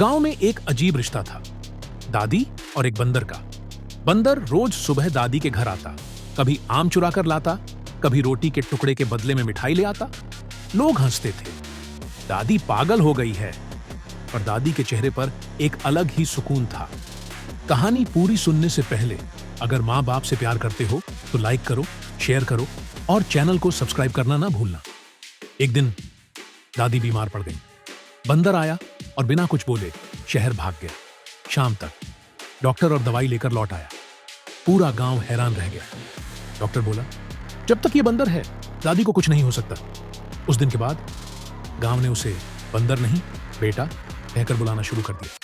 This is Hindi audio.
गांव में एक अजीब रिश्ता था, दादी और एक बंदर का। बंदर रोज सुबह दादी के घर आता, कभी आम चुरा कर लाता, कभी रोटी के टुकड़े के बदले में मिठाई ले आता। लोग हंसते थे, दादी पागल हो गई है, पर दादी के चेहरे पर एक अलग ही सुकून था। कहानी पूरी सुनने से पहले अगर माँ बाप से प्यार करते हो तो लाइक करो, शेयर करो और चैनल को सब्सक्राइब करना ना भूलना। एक दिन दादी बीमार पड़ गई। बंदर आया और बिना कुछ बोले शहर भाग गया। शाम तक डॉक्टर और दवाई लेकर लौट आया। पूरा गांव हैरान रह गया। डॉक्टर बोला, जब तक ये बंदर है दादी को कुछ नहीं हो सकता। उस दिन के बाद गांव ने उसे बंदर नहीं बेटा कहकर बुलाना शुरू कर दिया।